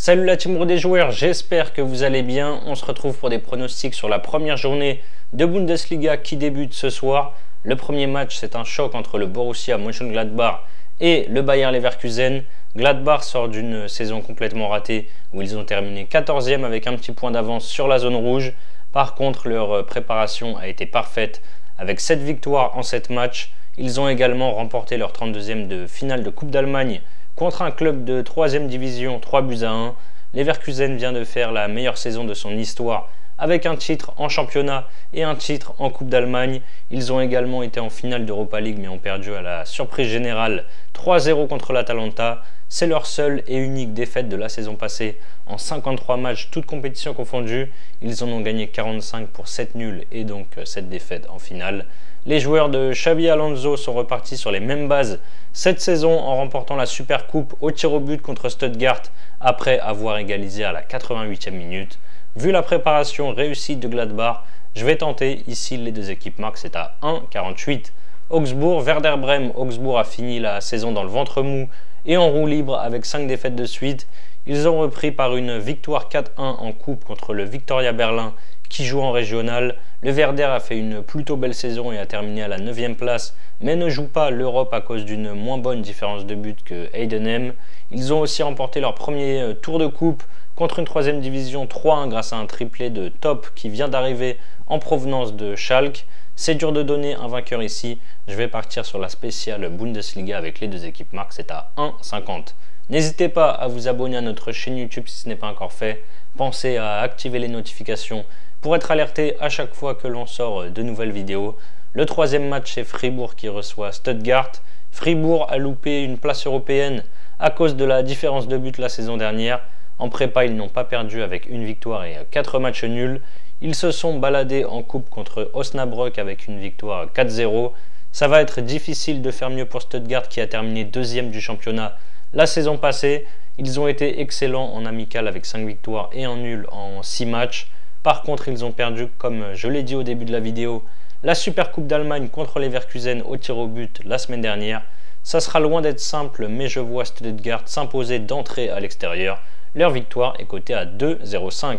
Salut la team des joueurs, j'espère que vous allez bien. On se retrouve pour des pronostics sur la première journée de Bundesliga qui débute ce soir. Le premier match, c'est un choc entre le Borussia Mönchengladbach et le Bayer Leverkusen. Gladbach sort d'une saison complètement ratée où ils ont terminé 14e avec un petit point d'avance sur la zone rouge. Par contre, leur préparation a été parfaite avec 7 victoires en 7 matchs. Ils ont également remporté leur 32e de finale de Coupe d'Allemagne contre un club de 3e division, 3-1. Leverkusen vient de faire la meilleure saison de son histoire avec un titre en championnat et un titre en Coupe d'Allemagne. Ils ont également été en finale d'Europa League mais ont perdu à la surprise générale 3-0 contre l'Atalanta. C'est leur seule et unique défaite de la saison passée en 53 matchs, toutes compétitions confondues. Ils en ont gagné 45 pour 7 nuls et donc cette défaite en finale. Les joueurs de Xabi Alonso sont repartis sur les mêmes bases cette saison en remportant la Super Coupe au tir au but contre Stuttgart après avoir égalisé à la 88e minute. Vu la préparation réussie de Gladbach, je vais tenter ici les deux équipes marquent, c'est à 1,48. Augsbourg, Werder Bremen. Augsbourg a fini la saison dans le ventre mou et en roue libre avec 5 défaites de suite. Ils ont repris par une victoire 4-1 en coupe contre le Victoria Berlin qui joue en régional. Le Werder a fait une plutôt belle saison et a terminé à la 9e place, mais ne joue pas l'Europe à cause d'une moins bonne différence de but que Heidenheim. Ils ont aussi remporté leur premier tour de coupe contre une 3e division 3-1 grâce à un triplé de Top qui vient d'arriver en provenance de Schalke. C'est dur de donner un vainqueur ici. Je vais partir sur la spéciale Bundesliga avec les deux équipes marques, c'est à 1,50. N'hésitez pas à vous abonner à notre chaîne YouTube si ce n'est pas encore fait. Pensez à activer les notifications pour être alerté à chaque fois que l'on sort de nouvelles vidéos. Le troisième match, c'est Fribourg qui reçoit Stuttgart. Fribourg a loupé une place européenne à cause de la différence de but la saison dernière. En prépa, ils n'ont pas perdu avec une victoire et 4 matchs nuls. Ils se sont baladés en coupe contre Osnabrück avec une victoire 4-0. Ça va être difficile de faire mieux pour Stuttgart qui a terminé 2e du championnat la saison passée. Ils ont été excellents en amical avec 5 victoires et en nul en 6 matchs. Par contre, ils ont perdu, comme je l'ai dit au début de la vidéo, la Super Coupe d'Allemagne contre les Leverkusen au tir au but la semaine dernière. Ça sera loin d'être simple, mais je vois Stuttgart s'imposer d'entrée à l'extérieur. Leur victoire est cotée à 2,05.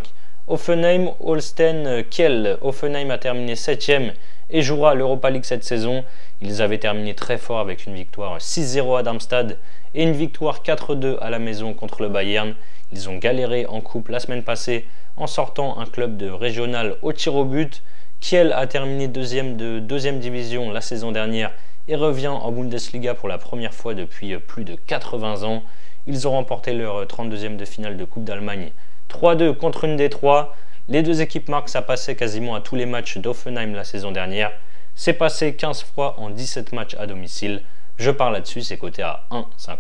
Hoffenheim, Holstein, Kiel. Hoffenheim a terminé 7e et jouera l'Europa League cette saison. Ils avaient terminé très fort avec une victoire 6-0 à Darmstadt et une victoire 4-2 à la maison contre le Bayern. Ils ont galéré en coupe la semaine passée en sortant un club de régional au tir au but. Kiel a terminé 2e de 2e division la saison dernière et revient en Bundesliga pour la première fois depuis plus de 80 ans. Ils ont remporté leur 32e de finale de Coupe d'Allemagne 3-2 contre une des 3. Les deux équipes marquent, ça passait quasiment à tous les matchs d'Offenheim la saison dernière. C'est passé 15 fois en 17 matchs à domicile. Je pars là-dessus, c'est coté à 1,50.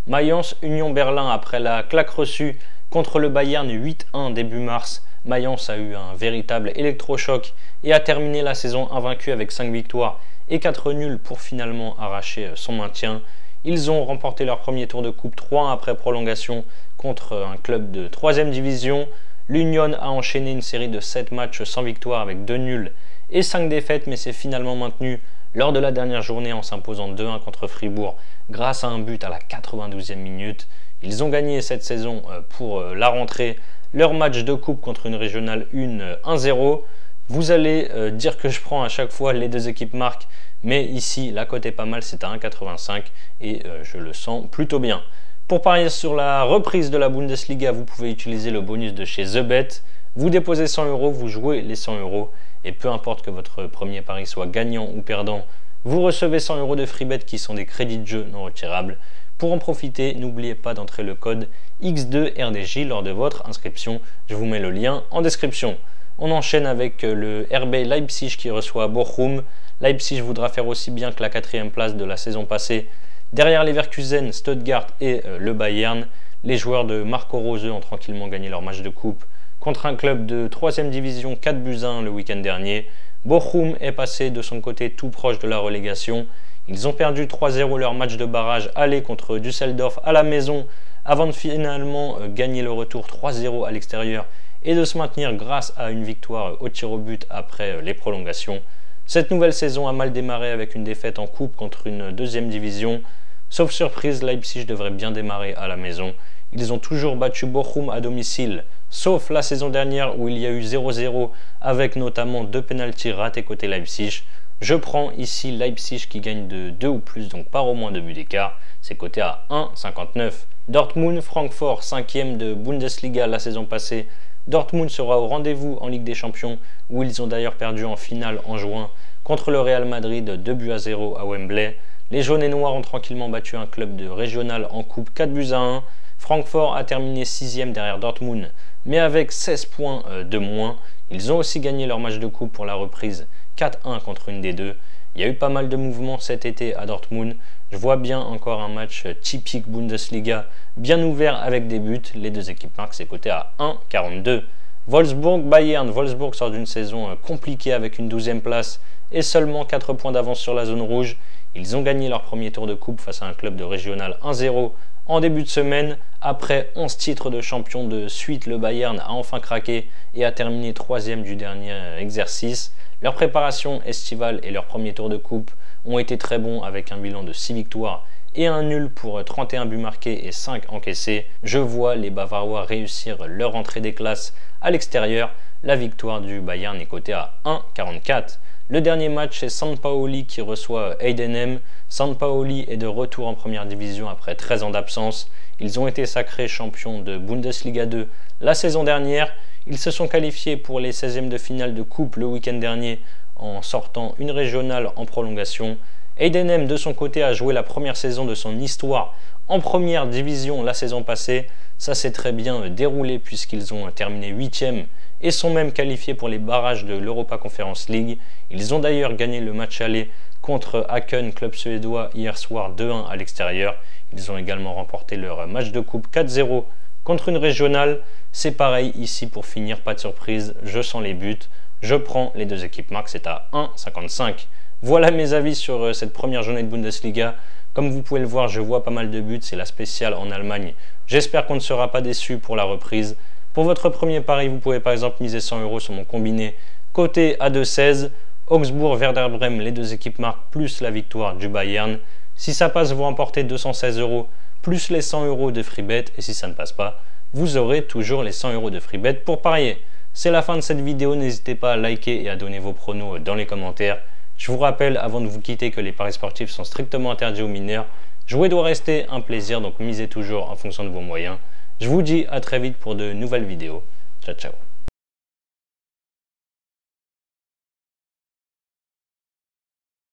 Mayence, Union Berlin, après la claque reçue contre le Bayern 8-1 début mars, Mayence a eu un véritable électrochoc et a terminé la saison invaincue avec 5 victoires et 4 nuls pour finalement arracher son maintien. Ils ont remporté leur premier tour de coupe 3-1 après prolongation contre un club de 3e division. L'Union a enchaîné une série de 7 matchs sans victoire avec 2 nuls et 5 défaites, mais s'est finalement maintenu lors de la dernière journée en s'imposant 2-1 contre Fribourg grâce à un but à la 92e minute. Ils ont gagné cette saison pour la rentrée leur match de coupe contre une régionale 1-0. Vous allez dire que je prends à chaque fois les deux équipes marques, mais ici la cote est pas mal, c'est à 1,85 et je le sens plutôt bien. Pour parier sur la reprise de la Bundesliga, vous pouvez utiliser le bonus de chez TheBet. Vous déposez 100 €, vous jouez les 100 € et peu importe que votre premier pari soit gagnant ou perdant, vous recevez 100 € de freebet qui sont des crédits de jeu non retirables. Pour en profiter, n'oubliez pas d'entrer le code X2RDJ lors de votre inscription. Je vous mets le lien en description. On enchaîne avec le RB Leipzig qui reçoit Bochum. Leipzig voudra faire aussi bien que la 4e place de la saison passée. Derrière les Leverkusen, Stuttgart et le Bayern, les joueurs de Marco Rose ont tranquillement gagné leur match de coupe contre un club de 3e division 4-1 le week-end dernier. Bochum est passé de son côté tout proche de la relégation. Ils ont perdu 3-0 leur match de barrage aller contre Düsseldorf à la maison avant de finalement gagner le retour 3-0 à l'extérieur et de se maintenir grâce à une victoire au tir au but après les prolongations. Cette nouvelle saison a mal démarré avec une défaite en coupe contre une 2e division. Sauf surprise, Leipzig devrait bien démarrer à la maison. Ils ont toujours battu Bochum à domicile, sauf la saison dernière où il y a eu 0-0 avec notamment 2 pénaltys ratés côté Leipzig. Je prends ici Leipzig qui gagne de 2 ou plus, donc par au moins 2 buts d'écart. C'est coté à 1,59. Dortmund, Francfort, 5e de Bundesliga la saison passée. Dortmund sera au rendez-vous en Ligue des Champions, où ils ont d'ailleurs perdu en finale en juin contre le Real Madrid 2-0 à Wembley. Les jaunes et noirs ont tranquillement battu un club de régional en coupe 4-1. Francfort a terminé 6e derrière Dortmund, mais avec 16 points de moins. Ils ont aussi gagné leur match de coupe pour la reprise 4-1 contre une des deux. Il y a eu pas mal de mouvements cet été à Dortmund. Je vois bien encore un match typique Bundesliga, bien ouvert avec des buts. Les deux équipes marquent, c'est coté à 1,42. Wolfsburg-Bayern. Wolfsburg sort d'une saison compliquée avec une 12e place et seulement 4 points d'avance sur la zone rouge. Ils ont gagné leur premier tour de coupe face à un club de régional 1-0 en début de semaine. Après 11 titres de champion de suite, le Bayern a enfin craqué et a terminé 3e du dernier exercice. Leur préparation estivale et leur premier tour de coupe ont été très bons avec un bilan de 6 victoires et un nul pour 31 buts marqués et 5 encaissés. Je vois les Bavarois réussir leur entrée des classes à l'extérieur. La victoire du Bayern est cotée à 1,44. Le dernier match, c'est Sampaoli qui reçoit Heidenheim. Sampaoli est de retour en première division après 13 ans d'absence. Ils ont été sacrés champions de Bundesliga 2 la saison dernière. Ils se sont qualifiés pour les 16e de finale de coupe le week-end dernier en sortant une régionale en prolongation. Heidenheim de son côté a joué la première saison de son histoire en première division la saison passée. Ça s'est très bien déroulé puisqu'ils ont terminé 8e et sont même qualifiés pour les barrages de l'Europa Conference League. Ils ont d'ailleurs gagné le match aller contre Häcken, club suédois, hier soir 2-1 à l'extérieur. Ils ont également remporté leur match de coupe 4-0 contre une régionale. C'est pareil ici pour finir, pas de surprise, je sens les buts. Je prends les deux équipes marques, c'est à 1,55. Voilà mes avis sur cette première journée de Bundesliga. Comme vous pouvez le voir, je vois pas mal de buts, c'est la spéciale en Allemagne. J'espère qu'on ne sera pas déçu pour la reprise. Pour votre premier pari, vous pouvez par exemple miser 100 € sur mon combiné coté à 2,16. Augsbourg, Werder Bremen, les deux équipes marquent plus la victoire du Bayern. Si ça passe, vous remportez 216 € plus les 100 € de free bet. Et si ça ne passe pas, vous aurez toujours les 100 € de free bet pour parier. C'est la fin de cette vidéo, n'hésitez pas à liker et à donner vos pronos dans les commentaires. Je vous rappelle avant de vous quitter que les paris sportifs sont strictement interdits aux mineurs. Jouer doit rester un plaisir, donc misez toujours en fonction de vos moyens. Je vous dis à très vite pour de nouvelles vidéos. Ciao ciao.